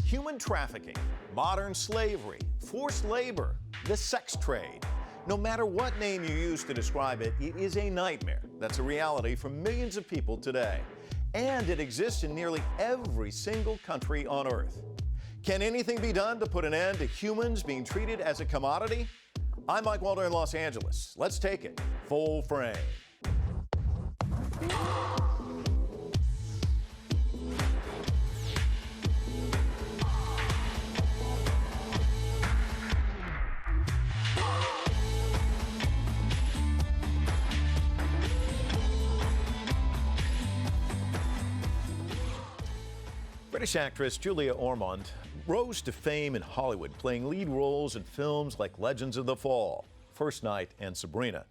Human trafficking, modern slavery, forced labor, the sex trade. No matter what name you use to describe it, it is a nightmare that's a reality for millions of people today. And it exists in nearly every single country on Earth. Can anything be done to put an end to humans being treated as a commodity? I'm Mike Walter in Los Angeles. Let's take it full frame. British actress Julia Ormond rose to fame in Hollywood, playing lead roles in films like Legends of the Fall, First Night, and Sabrina.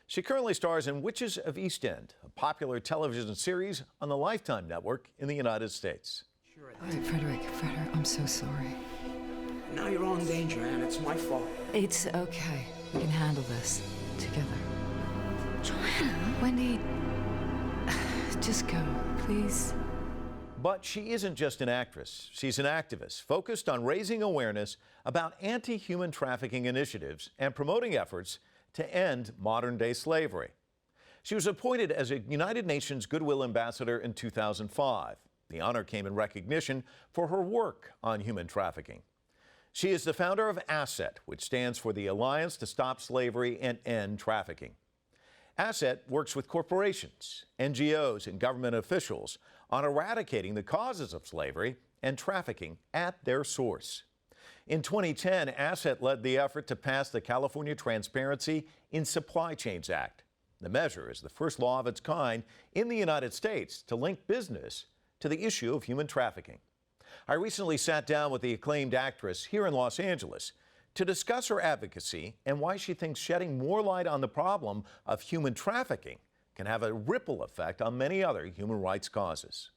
She currently stars in Witches of East End, a popular television series on the Lifetime network in the United States. All right, Frederick, I'm so sorry. Now you're all in danger, Anne. It's my fault. It's okay. We can handle this together. Joanna, Wendy, just go, please. But she isn't just an actress. She's an activist focused on raising awareness about anti-human trafficking initiatives and promoting efforts to end modern-day slavery. She was appointed as a United Nations Goodwill Ambassador in 2005. The honor came in recognition for her work on human trafficking. She is the founder of ASSET, which stands for the Alliance to Stop Slavery and End Trafficking. ASSET works with corporations, NGOs, and government officials on eradicating the causes of slavery and trafficking at their source. In 2010, ASSET led the effort to pass the California Transparency in Supply Chains Act. The measure is the first law of its kind in the United States to link business to the issue of human trafficking. I recently sat down with the acclaimed actress here in Los Angeles to discuss her advocacy and why she thinks shedding more light on the problem of human trafficking can have a ripple effect on many other human rights causes.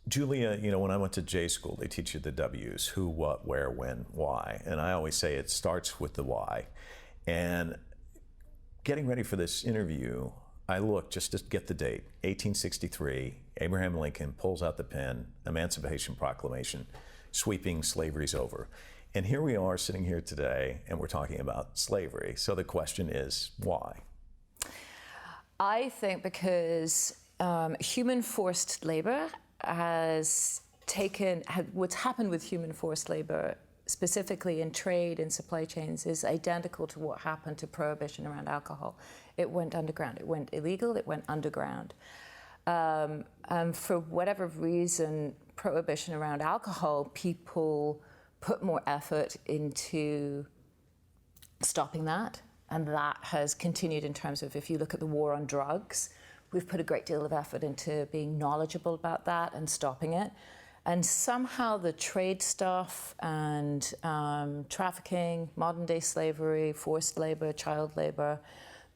Julia, when I went to J school, they teach you the W's: who, what, where, when, why. And I always say it starts with the why. And getting ready for this interview, I looked just to get the date. 1863, Abraham Lincoln pulls out the pen, Emancipation Proclamation, sweeping slavery's over. And here we are sitting here today, and we're talking about slavery. So the question is, why? I think because human forced labor what's happened with human forced labor, specifically in trade and supply chains, is identical to what happened to prohibition around alcohol. It went underground. It went illegal. It went underground. And for whatever reason, prohibition around alcohol, people put more effort into stopping that. And that has continued in terms of, if you look at the war on drugs, we've put a great deal of effort into being knowledgeable about that and stopping it. And somehow the trade stuff and trafficking, modern day slavery, forced labor, child labor,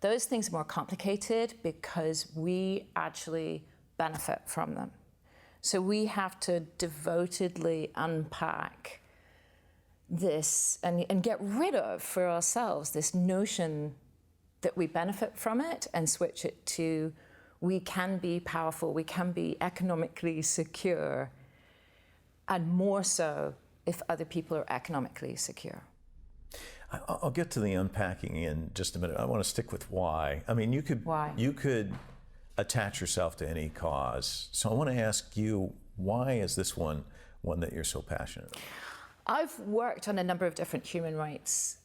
those things are more complicated because we actually benefit from them. So we have to devotedly unpack this and get rid of for ourselves this notion that we benefit from it and switch it to we can be powerful, we can be economically secure, and more so if other people are economically secure. I'll get to the unpacking in just a minute. I want to stick with why. I mean, you could attach yourself to any cause. So I want to ask you, why is this one that you're so passionate about? I've worked on a number of different human rights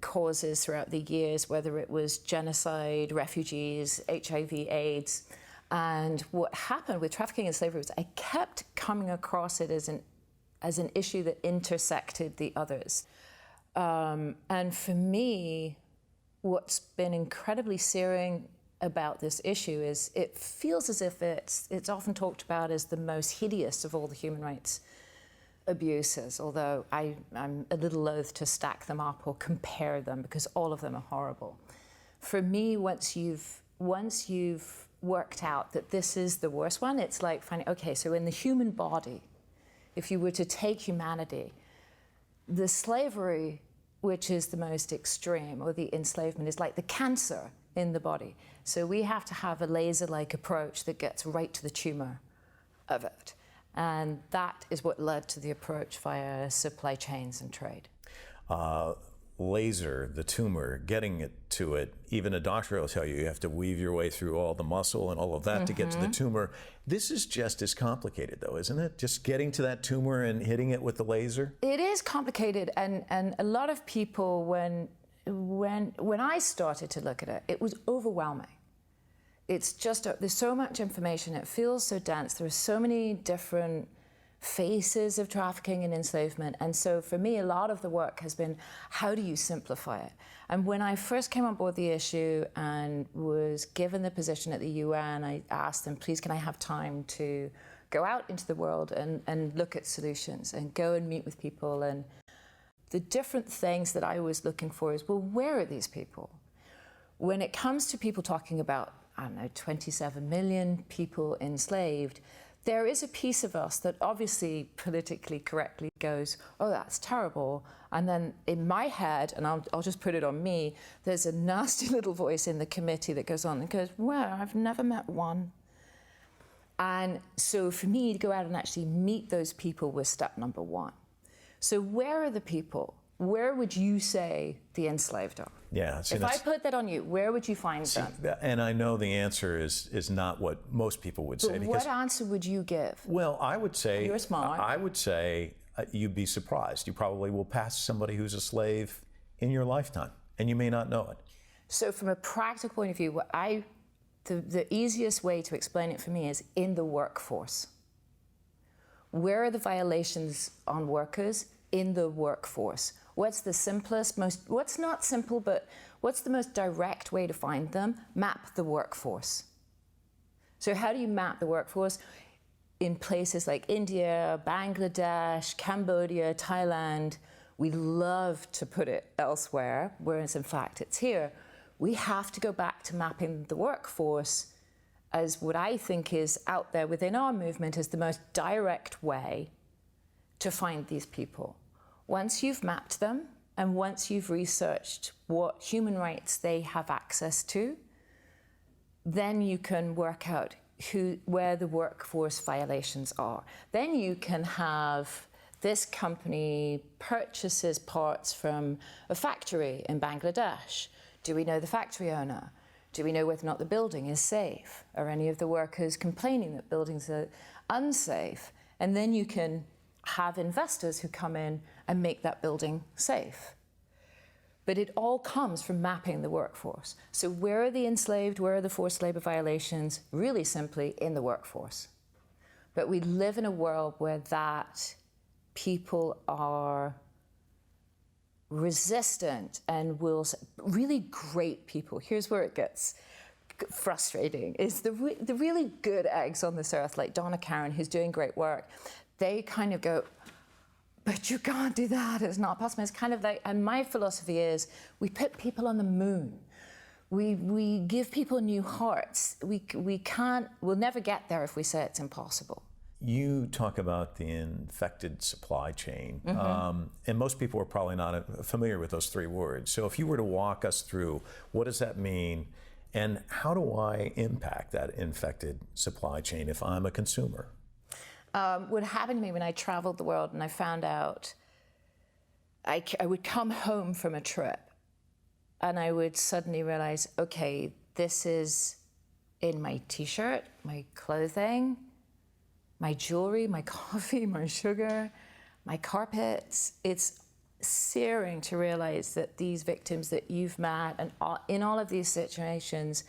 causes throughout the years, whether it was genocide, refugees, HIV, AIDS. And what happened with trafficking and slavery was I kept coming across it as an issue that intersected the others. And for me, what's been incredibly searing about this issue is it feels as if it's often talked about as the most hideous of all the human rights abuses, although I'm a little loath to stack them up or compare them because all of them are horrible. For me, once you've worked out that this is the worst one, it's like finding, okay, so in the human body, if you were to take humanity, the slavery, which is the most extreme, or the enslavement, is like the cancer in the body. So we have to have a laser-like approach that gets right to the tumor of it. And that is what led to the approach via supply chains and trade. Laser, the tumor, getting it to it, even a doctor will tell you you have to weave your way through all the muscle and all of that to get to the tumor. This is just as complicated though, isn't it? Just getting to that tumor and hitting it with the laser? It is complicated, and a lot of people, when I started to look at it, it was overwhelming. It's just, there's so much information, it feels so dense, there are so many different faces of trafficking and enslavement. And so for me, a lot of the work has been, how do you simplify it? And when I first came on board the issue and was given the position at the UN, I asked them, please, can I have time to go out into the world and look at solutions and go and meet with people? And the different things that I was looking for is, well, where are these people? When it comes to people talking about, I don't know, 27 million people enslaved, there is a piece of us that obviously politically correctly goes, oh, that's terrible. And then in my head, and I'll just put it on me, there's a nasty little voice in the committee that goes on and goes, well, I've never met one. And so for me to go out and actually meet those people was step number one. So where are the people? Where would you say the enslaved are? Yeah. If I put that on you, where would you find them? And I know the answer is not what most people would say. But what answer would you give? Well, I would say, you're smart. I would say you'd be surprised. You probably will pass somebody who's a slave in your lifetime, and you may not know it. So from a practical point of view, the easiest way to explain it for me is in the workforce. Where are the violations on workers? In the workforce. What's the simplest, what's not simple, but what's the most direct way to find them? Map the workforce. So how do you map the workforce? In places like India, Bangladesh, Cambodia, Thailand, we love to put it elsewhere, whereas in fact it's here. We have to go back to mapping the workforce as what I think is out there within our movement as the most direct way to find these people. Once you've mapped them and once you've researched what human rights they have access to, then you can work out where the workforce violations are. Then you can have this company purchases parts from a factory in Bangladesh. Do we know the factory owner? Do we know whether or not the building is safe? Are any of the workers complaining that buildings are unsafe? And then you can have investors who come in and make that building safe. But it all comes from mapping the workforce. So where are the enslaved, where are the forced labor violations? Really simply, in the workforce. But we live in a world where that people are resistant and will, really great people, here's where it gets frustrating, is the really good eggs on this earth, like Donna Karen, who's doing great work, they kind of go, but you can't do that, it's not possible. It's kind of like, and my philosophy is, we put people on the moon. We give people new hearts. We'll never get there if we say it's impossible. You talk about the infected supply chain, and most people are probably not familiar with those three words. So if you were to walk us through, what does that mean, and how do I impact that infected supply chain if I'm a consumer? What happened to me when I traveled the world and I found out I would come home from a trip and I would suddenly realize, okay, this is in my t-shirt, my clothing, my jewelry, my coffee, my sugar, my carpets. It's searing to realize that these victims that you've met and in all of these situations,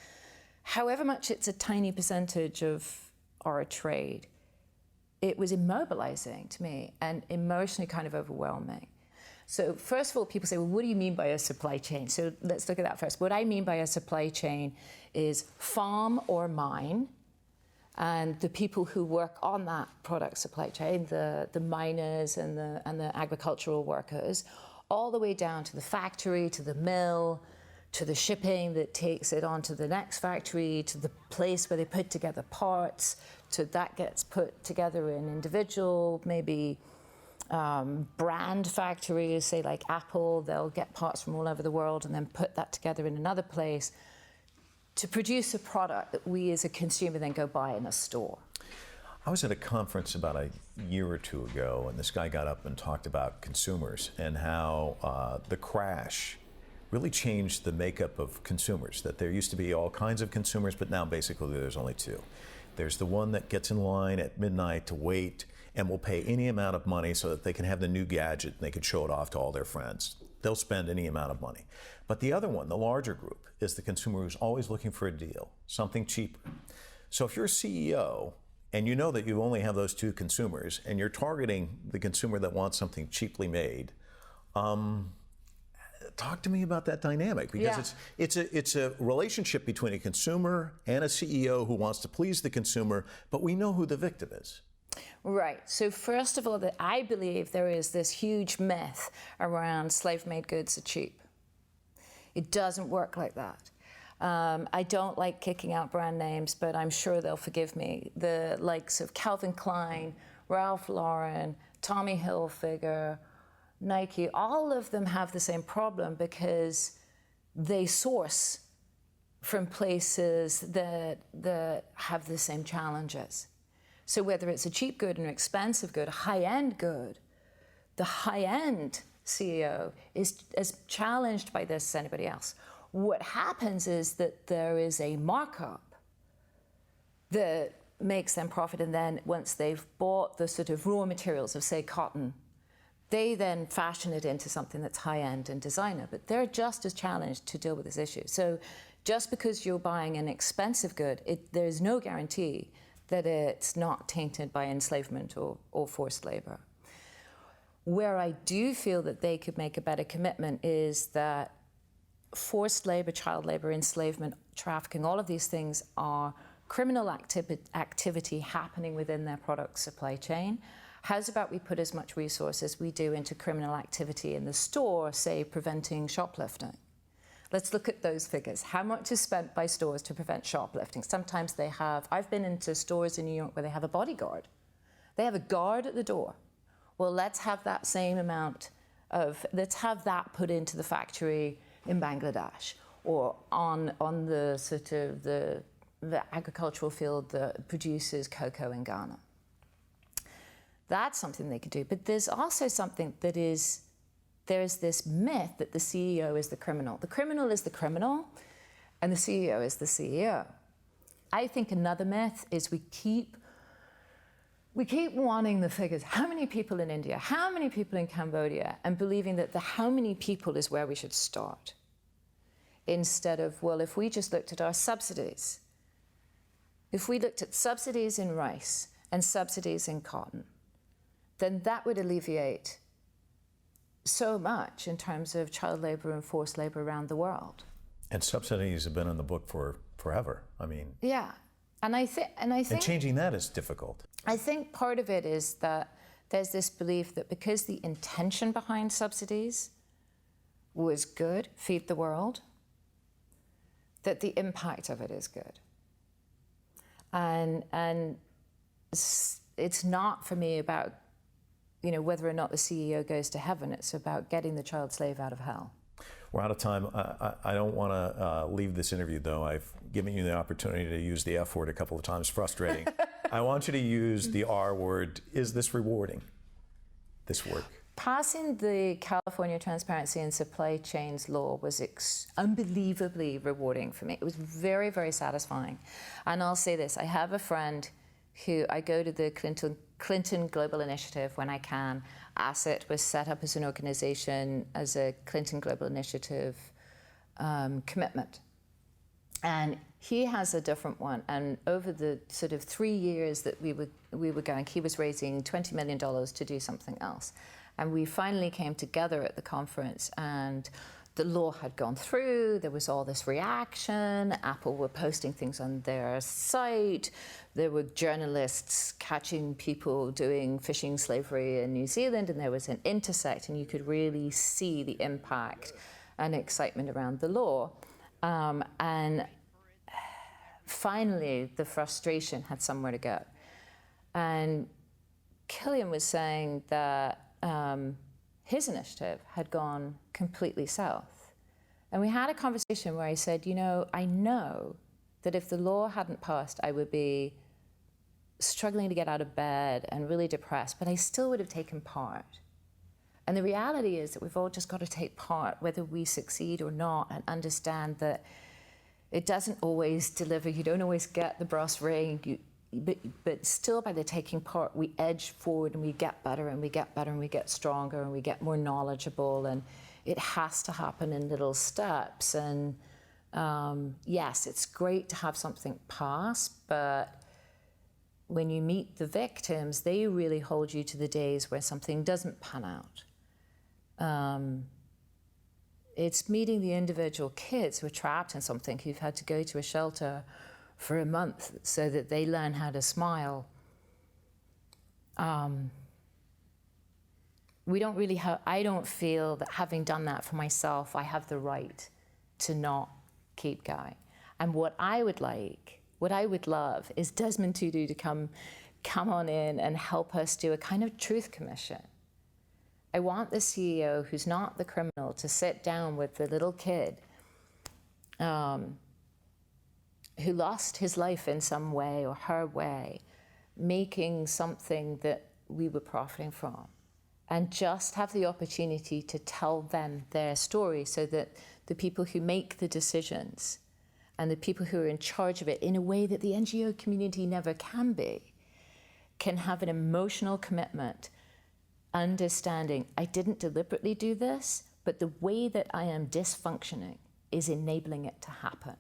however much it's a tiny percentage of our trade, it was immobilizing to me and emotionally kind of overwhelming. So first of all, people say, well, what do you mean by a supply chain? So let's look at that first. What I mean by a supply chain is farm or mine, and the people who work on that product supply chain, the miners and the agricultural workers, all the way down to the factory, to the mill, to the shipping that takes it on to the next factory, to the place where they put together parts, to that gets put together in individual, maybe brand factories, say like Apple, they'll get parts from all over the world and then put that together in another place to produce a product that we as a consumer then go buy in a store. I was at a conference about a year or two ago, and this guy got up and talked about consumers and how the crash really changed the makeup of consumers, that there used to be all kinds of consumers, but now basically there's only two. There's the one that gets in line at midnight to wait and will pay any amount of money so that they can have the new gadget and they can show it off to all their friends. They'll spend any amount of money. But the other one, the larger group, is the consumer who's always looking for a deal, something cheaper. So if you're a CEO and you know that you only have those two consumers and you're targeting the consumer that wants something cheaply made, talk to me about that dynamic, because it's a relationship between a consumer and a CEO who wants to please the consumer, but we know who the victim is. Right. So first of all, I believe there is this huge myth around slave-made goods are cheap. It doesn't work like that. I don't like kicking out brand names, but I'm sure they'll forgive me. The likes of Calvin Klein, Ralph Lauren, Tommy Hilfiger, Nike, all of them have the same problem because they source from places that have the same challenges. So whether it's a cheap good and an expensive good, a high-end good, the high-end CEO is as challenged by this as anybody else. What happens is that there is a markup that makes them profit, and then once they've bought the sort of raw materials of, say, cotton, they then fashion it into something that's high-end and designer, but they're just as challenged to deal with this issue. So just because you're buying an expensive good, there's no guarantee that it's not tainted by enslavement or forced labor. Where I do feel that they could make a better commitment is that forced labor, child labor, enslavement, trafficking, all of these things are criminal activity happening within their product supply chain. How's about we put as much resource as we do into criminal activity in the store, say preventing shoplifting? Let's look at those figures. How much is spent by stores to prevent shoplifting? Sometimes they have, I've been into stores in New York where they have a bodyguard. They have a guard at the door. Well, let's have that same amount let's have that put into the factory in Bangladesh, or on the sort of the agricultural field that produces cocoa in Ghana. That's something they could do. But there's also something that is, there's this myth that the CEO is the criminal. The criminal is the criminal, and the CEO is the CEO. I think another myth is we keep wanting the figures. How many people in India? How many people in Cambodia? And believing that the how many people is where we should start. Instead of, well, if we just looked at our subsidies, if we looked at subsidies in rice and subsidies in cotton, then that would alleviate so much in terms of child labor and forced labor around the world. And subsidies have been in the book for forever. I mean, yeah, and I think and changing that is difficult. I think part of it is that there's this belief that because the intention behind subsidies was good, feed the world, that the impact of it is good. And it's not for me about, you know, whether or not the CEO goes to heaven. It's about getting the child slave out of hell. We're out of time. I don't want to leave this interview, though. I've given you the opportunity to use the F word a couple of times. Frustrating. I want you to use the R word. Is this rewarding, this work? Passing the California Transparency in Supply Chains law was unbelievably rewarding for me. It was very, very satisfying. And I'll say this, I have a friend who, I go to the Clinton Global Initiative when I can. ASSET was set up as an organization as a Clinton Global Initiative commitment. And he has a different one. And over the sort of 3 years that we were going, he was raising $20 million to do something else. And we finally came together at the conference, and the law had gone through. There was all this reaction. Apple were posting things on their site. There were journalists catching people doing fishing slavery in New Zealand, and there was an intersect, and you could really see the impact and excitement around the law. And finally, the frustration had somewhere to go. And Killian was saying that his initiative had gone completely south. And we had a conversation where I said, you know, I know that if the law hadn't passed, I would be struggling to get out of bed and really depressed, but I still would have taken part. And the reality is that we've all just got to take part, whether we succeed or not, and understand that it doesn't always deliver. You don't always get the brass ring, but still by the taking part, we edge forward and we get better and we get better and we get stronger and we get more knowledgeable, and it has to happen in little steps. And yes, it's great to have something pass, but when you meet the victims, they really hold you to the days where something doesn't pan out. It's meeting the individual kids who are trapped in something, who've had to go to a shelter for a month so that they learn how to smile. We don't really have, I don't feel that having done that for myself, I have the right to not keep going. And what I would love is Desmond Tutu to come on in and help us do a kind of truth commission. I want the CEO, who's not the criminal, to sit down with the little kid who lost his life in some way or her way, making something that we were profiting from, and just have the opportunity to tell them their story so that the people who make the decisions and the people who are in charge of it, in a way that the NGO community never can be, can have an emotional commitment, understanding, I didn't deliberately do this, but the way that I am dysfunctioning is enabling it to happen.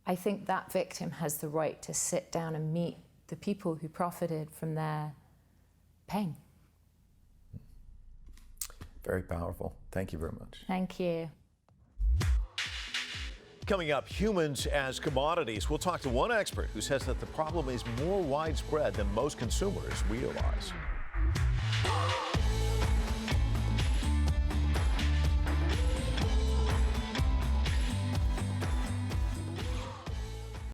I think that victim has the right to sit down and meet the people who profited from their pain. Very powerful. Thank you very much. Thank you. Coming up, humans as commodities. We'll talk to one expert who says that the problem is more widespread than most consumers realize.